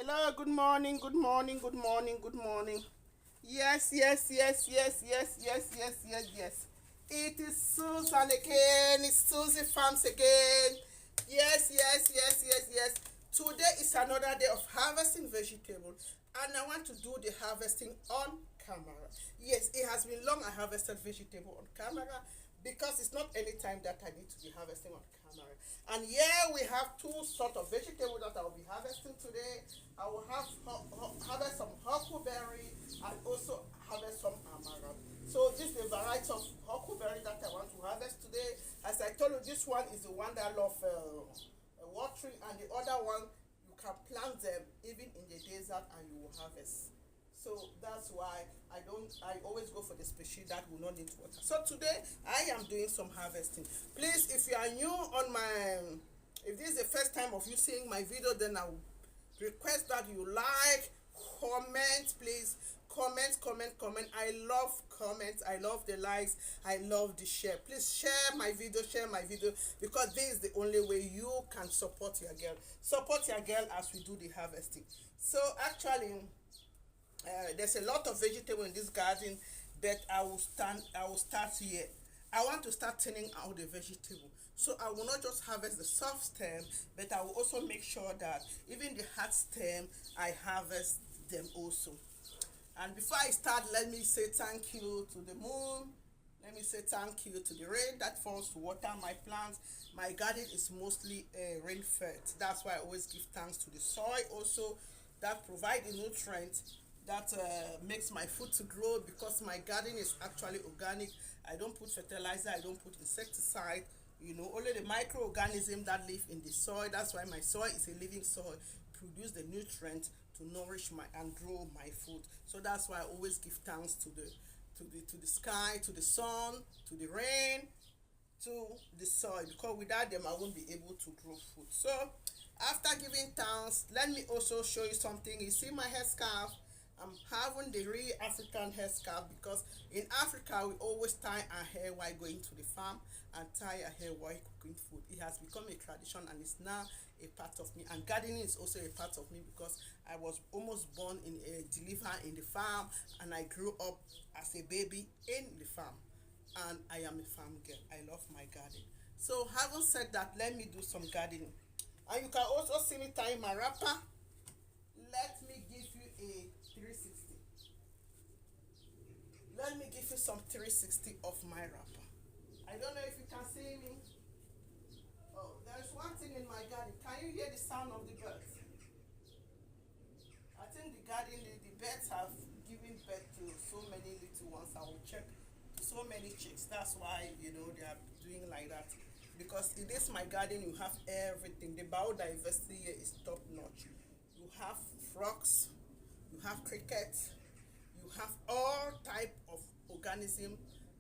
Hello, good morning, good morning, good morning, good morning. Yes, yes, yes, yes, yes, yes, yes, yes, yes. It is Susan again. It's Suzy Farms again. Yes, yes, yes, yes, yes. Today is another day of harvesting vegetables, and I want to do the harvesting on camera. Yes, it has been long I harvested vegetable on camera because it's not any time that I need to be harvesting on camera. And here we have two sort of vegetable that I will be harvesting today. I will have harvest some huckleberry and also harvest some amaranth. So this is the variety of huckleberry that I want to harvest today. As I told you, this one is the one that I love watering, and the other one you can plant them even in the desert and you will harvest. So that's why I always go for the species that will not need water. So today I am doing some harvesting. Please, if you are new on my, if this is the first time of you seeing my video, then I will request that you like, comment, please. Comment. I love comments. I love the likes. I love the share. Please share my video because this is the only way you can support your girl. Support your girl as we do the harvesting. So actually, there's a lot of vegetable in this garden, but I will start here. I want to start turning out the vegetable, so I will not just harvest the soft stem, but I will also make sure that even the hard stem I harvest them also. And before I start, let me say thank you to the moon. Let me say thank you to the rain that falls to water my plants. My garden is mostly rain fed. That's why I always give thanks to the soil also that provide the nutrients that makes my food to grow, because my garden is actually organic. I don't put fertilizer, I don't put insecticide, only the microorganisms that live in the soil. That's why my soil is a living soil, produce the nutrients to nourish my and grow my food. So that's why I always give thanks to the sky, to the sun, to the rain, to the soil, because without them I won't be able to grow food. So after giving thanks, let me also show you something. You see my headscarf? I'm having the real African headscarf, because in Africa we always tie our hair while going to the farm and tie our hair while cooking food. It has become a tradition and it's now a part of me. And gardening is also a part of me, because I was almost born in a deliver in the farm, and I grew up as a baby in the farm, and I am a farm girl. I love my garden. So having said that, let me do some gardening. And you can also see me tying my wrapper. Let me give you a 360. Let me give you some 360 of my wrapper. I don't know if you can see me. Oh, there's one thing in my garden. Can you hear the sound of the birds? I think the garden, the birds have given birth to so many little ones. I will check so many chicks. That's why they are doing like that. Because in this my garden you have everything. The biodiversity here is top notch. You have frogs, you have crickets, you have all type of organism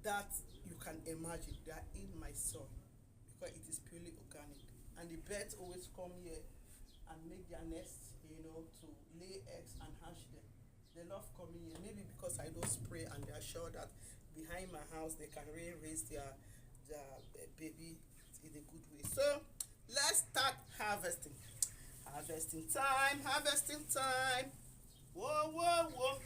that you can imagine. They are in my soil because it is purely organic. And the birds always come here and make their nests, to lay eggs and hatch them. They love coming here, maybe because I don't spray, and they are sure that behind my house they can really raise their baby in a good way. So let's start harvesting. Harvesting time. Whoa.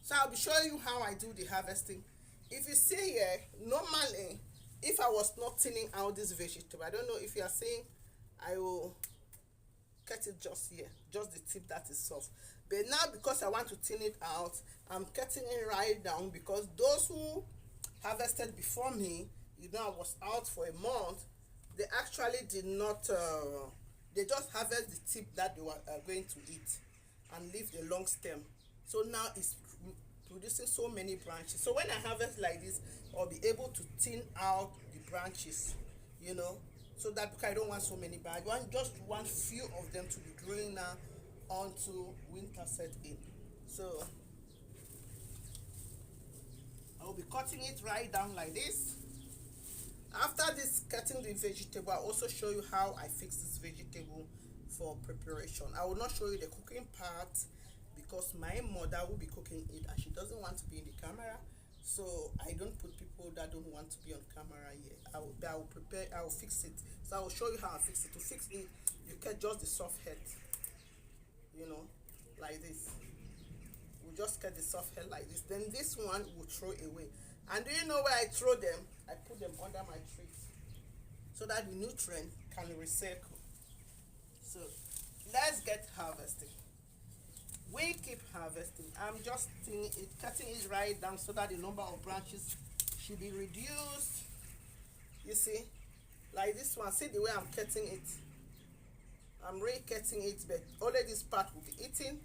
So I'll be showing you how I do the harvesting. If you see here, normally if I was not thinning out this vegetable, I don't know if you are seeing, I will cut it just here, just the tip that is soft. But now because I want to thin it out, I'm cutting it right down, because those who harvested before me, I was out for a month, they actually did not, they just harvest the tip that they were going to eat and leave the long stem. So now it's producing so many branches. So when I harvest like this, I'll be able to thin out the branches, so that, because I don't want so many, but I want just one few of them to be growing now until winter set in. So I will be cutting it right down like this. After this cutting the vegetable, I'll also show you how I fix this vegetable for preparation. I will not show you the cooking part because my mother will be cooking it and she doesn't want to be in the camera. So I don't put people that don't want to be on camera here. I will fix it. So I will show you how I fix it. To fix it, you cut just the soft head. like this. We'll just cut the soft hair like this. Then this one we'll throw away. And do you know where I throw them? I put them under my trees so that the nutrient can recycle. So let's get harvesting. We keep harvesting. I'm just cutting it right down so that the number of branches should be reduced. You see, like this one. See the way I'm cutting it. I'm really cutting it, but only this part will be eaten.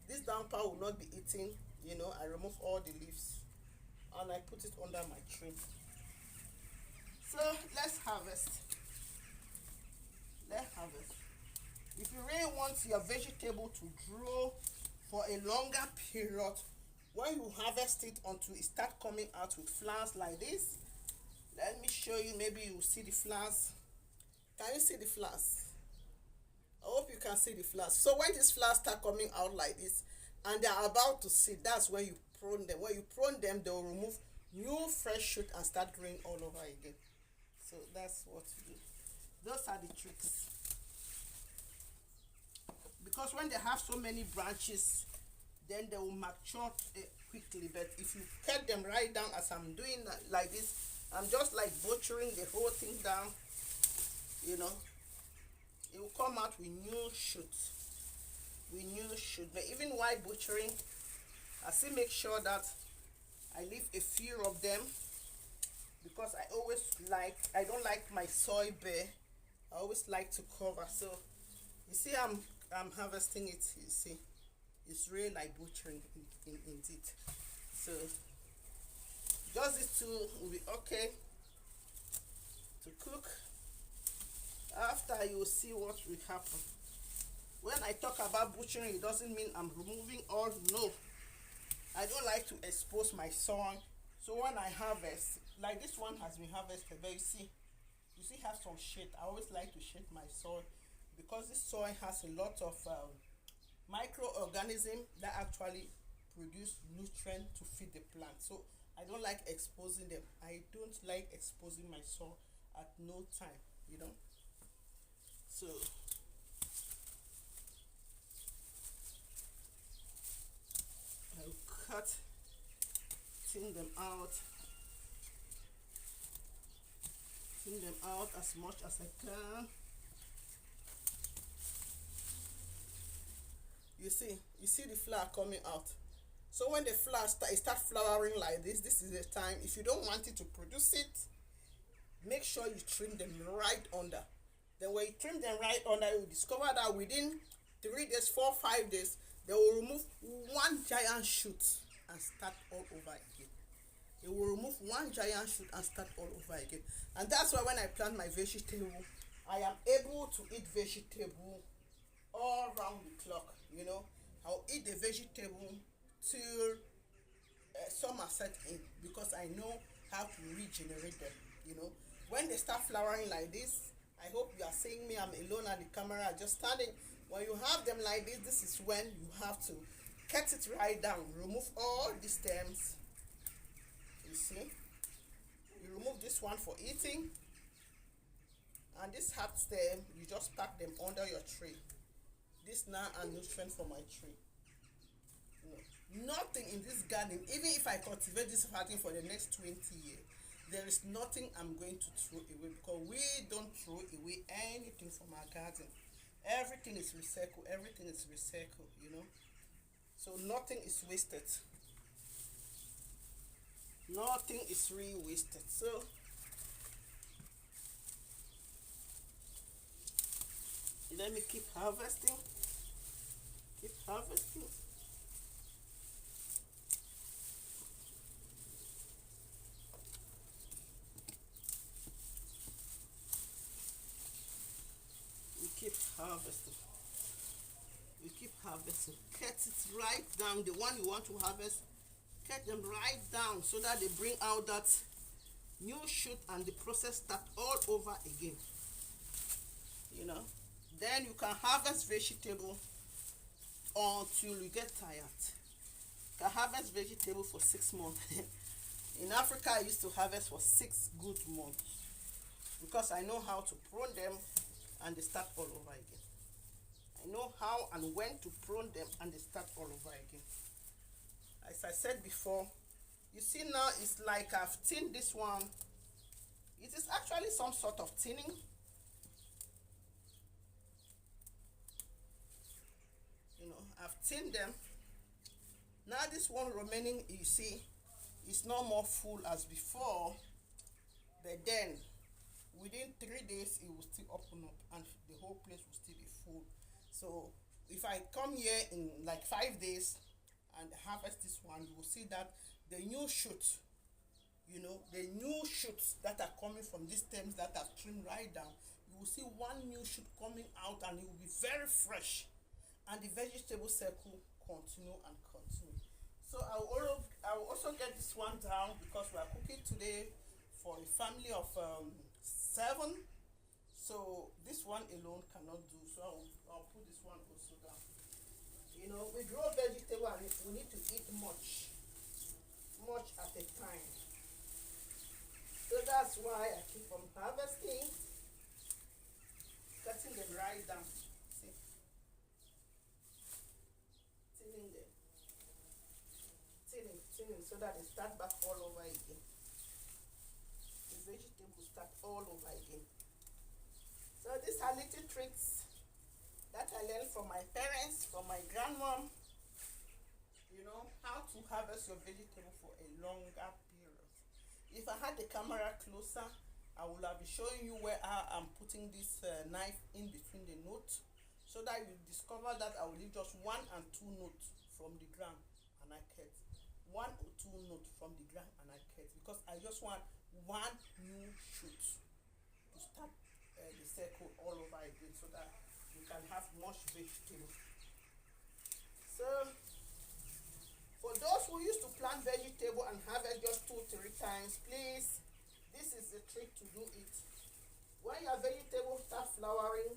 This down part will not be eaten. You know, I remove all the leaves and I put it under my tree. So let's harvest. Let's harvest. If you really want your vegetable to grow for a longer period, when you harvest it until it start coming out with flowers like this, let me show you. Maybe you see the flowers. Can you see the flowers? I hope you can see the flowers. So when these flowers start coming out like this and they are about to seed, that's when you prune them. When you prune them, they will remove new fresh shoot and start growing all over again. So that's what you do. Those are the tricks. Because when they have so many branches, then they will mature quickly. But if you cut them right down as I'm doing like this, I'm just like butchering the whole thing down, you know, it will come out with new shoots. With new shoots. But even while butchering, I still make sure that I leave a few of them, because I don't like my soil bare. I always like to cover. So you see, I'm harvesting it. You see, it's really like butchering indeed. So just these two will be okay to cook. After, you will see what will happen. When I talk about butchering, it doesn't mean I'm removing all. No, I don't like to expose my soil. So when I harvest, like this one has been harvested, but you see have some shade. I always like to shade my soil, because this soil has a lot of microorganisms that actually produce nutrients to feed the plant. So I don't like exposing them. I don't like exposing my soil at no time, you know. So I'll thin them out as much as I can. You see the flower coming out. So when the flower start flowering like this is the time. If you don't want it to produce it, make sure you trim them right under. Then when you trim them right under, you will discover that within 3 days, 4, 5 days, they will remove one giant shoot and start all over again. They will remove one giant shoot and start all over again. And that's why when I plant my vegetable, I am able to eat vegetable all around the clock. You know, I'll eat the vegetable till summer set in, because I know how to regenerate them. You know, when they start flowering like this, I hope you are seeing me. I'm alone at the camera, just standing. When you have them like this is when you have to cut it right down. Remove all the stems. You see, you remove this one for eating, and this hard stem, you just pack them under your tree. This now are nutrient for my tree. You know, nothing in this garden, even if I cultivate this garden for the next 20 years, there is nothing I'm going to throw away, because we don't throw away anything from our garden. Everything is recycled. Everything is recycled, you know. So nothing is wasted. Nothing is really wasted. So let me keep harvesting. Keep harvesting. We keep harvesting. We keep harvesting. Cut it right down. The one you want to harvest, cut them right down so that they bring out that new shoot, and the process start all over again. You know, then you can harvest vegetable until you get tired. You can harvest vegetable for 6 months. In Africa, I used to harvest for 6 good months, because I know how to prune them and they start all over again. I know how and when to prune them, and they start all over again. As I said before, you see now it's like I've thinned this one. It is actually some sort of thinning. You know, I've thinned them. Now this one remaining, you see, is no more full as before, but then within 3 days it will still open up and the whole place will still be full. So if I come here in like 5 days and harvest this one, you will see that the new shoots, you know, the new shoots that are coming from these stems that are trimmed right down, you will see one new shoot coming out and it will be very fresh, and the vegetable circle continue and continue. So I will also get this one down because we are cooking today for a family of 7. So this one alone cannot do, so I'll put this one also down. You know, we grow vegetable and we need to eat much at a time. So that's why I keep on harvesting, cutting them right down. See, tilling them, tilling, so that they start back all over again. The vegetables start all over again. So these are little tricks that I learned from my parents, from my grandmom. You know, how to harvest your vegetable for a longer period. If I had the camera closer, I would have been showing you where I'm putting this knife in between the notes, so that you discover that I will leave just 1 and 2 notes from the ground and I cut. 1 or 2 notes from the ground and I cut, because I just want one new shoot to start the circle all over again, so that you can have much vegetable. So for those who used to plant vegetable and harvest just 2-3 times, please, this is the trick to do it. When your vegetables start flowering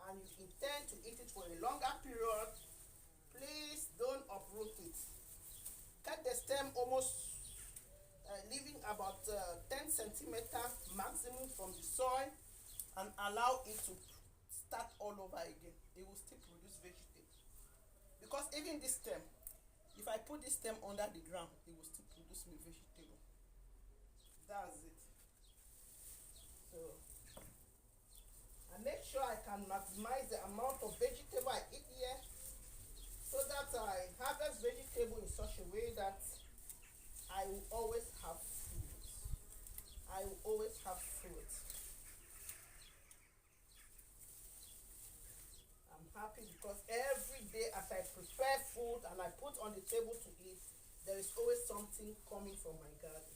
and you intend to eat it for a longer period, please don't uproot it. Cut the stem almost leaving about 10 centimeters maximum from the soil, and allow it to start all over again. It will still produce vegetable, because even this stem, if I put this stem under the ground, it will still produce me vegetable. That's it. So I make sure I can maximize the amount of vegetable I eat here, so that I harvest vegetable in such a way that I will always have food. I will always have fruit. I'm happy because every day as I prepare food and I put on the table to eat, there is always something coming from my garden.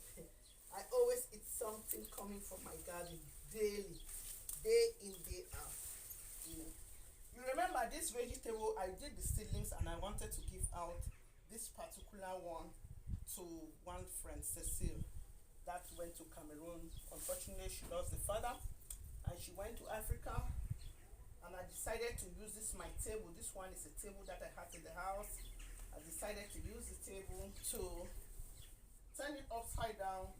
I always eat something coming from my garden daily, day in, day out. You remember this vegetable, I did the seedlings and I wanted to give out this particular one to one friend, Cecile, that went to Cameroon. Unfortunately, she lost the father and she went to Africa, and I decided to use this my table. This one is a table that I had in the house. I decided to use the table to turn it upside down,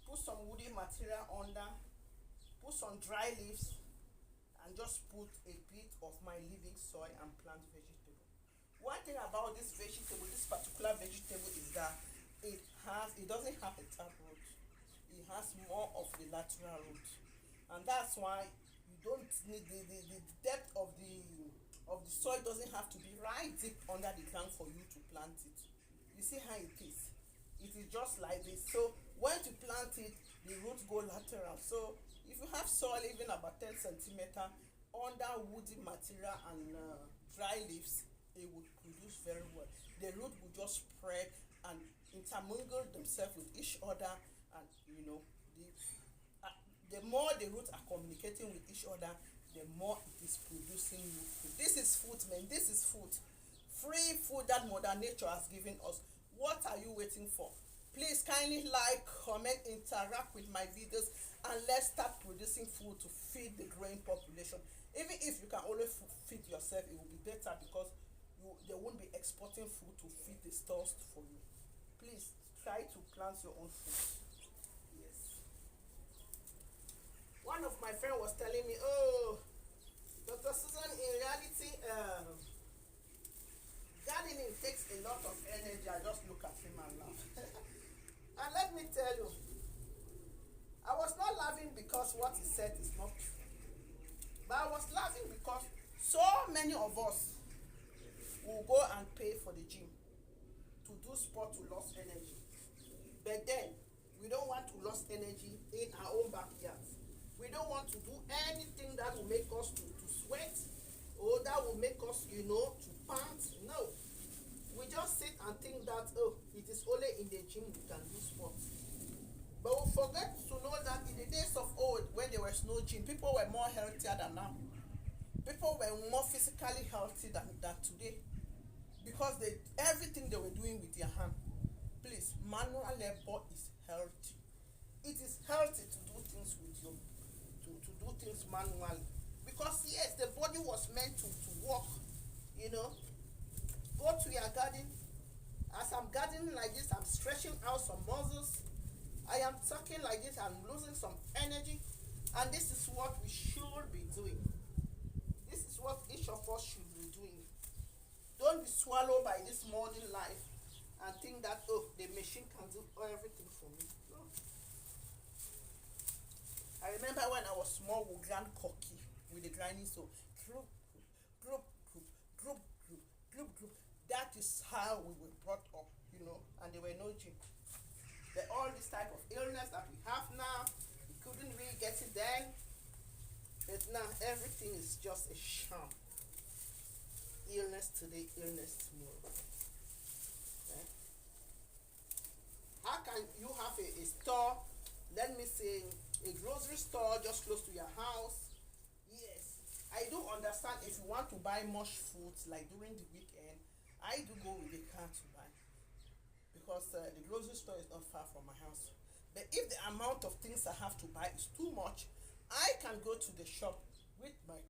put some woody material under, put some dry leaves, and just put a bit of my living soil and plant vegetable. One thing about this vegetable, this particular vegetable, is that it doesn't have a tap root. It has more of the lateral root, and that's why you don't need the depth of the soil doesn't have to be right deep under the ground for you to plant it. You see how it is? It is just like this. So when you plant it, the roots go lateral. So if you have soil even about 10 centimeters under woody material and dry leaves, it would produce very well. The root will just spread and intermingle themselves with each other, and you know, the more the roots are communicating with each other, the more it is producing new food. This is food, man. This is food. Free food that Mother Nature has given us. What are you waiting for? Please kindly like, comment, interact with my videos, and let's start producing food to feed the growing population. Even if you can only feed yourself, it will be better, because they won't be exporting food to feed the stores for you. Please try to plant your own food. Yes. One of my friends was telling me, oh, Dr. Susan, in reality, a lot of energy. I just look at him and laugh. And let me tell you, I was not laughing because what he said is not true. But I was laughing because so many of us will go and pay for the gym to do sport to lose energy. But then we don't want to lose energy in our own backyards. We don't want to do anything that will make us to sweat or that will make us, to pant. No. We just sit and think that, oh, it is only in the gym we can do sports. But we forget to know that in the days of old, when there was no gym, people were more healthier than now. People were more physically healthy than today. Because everything they were doing with their hand. Please, manual labor is healthy. It is healthy to do things with you, to do things manually. Because yes, the body was meant to work, Go to your garden. As I'm gardening like this, I'm stretching out some muscles. I am talking like this, I'm losing some energy. And this is what we should be doing. This is what each of us should be doing. Don't be swallowed by this modern life and think that, oh, the machine can do everything for me. No. I remember when I was small, we grind cocky with the grinding saw. Group, group, group, group, group, group, group. That is how we were brought up, and there were no gym. All this type of illness that we have now, we couldn't really get it then. But now everything is just a sham. Illness today, illness tomorrow. Okay? How can you have a store, let me say, a grocery store just close to your house? Yes, I do understand if you want to buy much foods like during the weekend, I do go with the car to buy. Because the grocery store is not far from my house. But if the amount of things I have to buy is too much, I can go to the shop with my